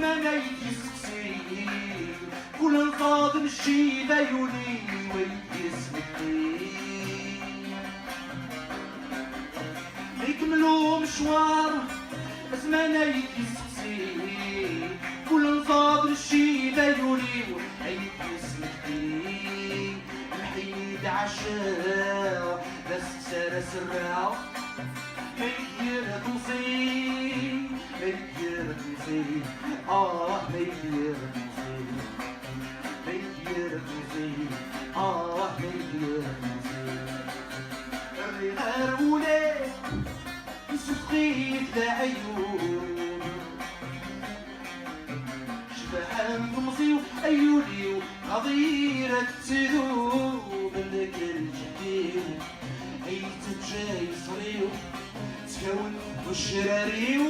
زماني يسكسي كل الفاضل الشيبة يولي ويسمكي يكملوا مشوار زماني يسكسي كل الفاضل الشيبة يولي ويسمكي الحيد عشاء بس سارة سرعة مير توصي مير توصي مير توصي مير توصي مير توصي الرغار ولي سقيت لعيون شبحان تمصيو أيوليو قضيرة تذوب لك الجديو عيت جاي صريو تكون وشراريو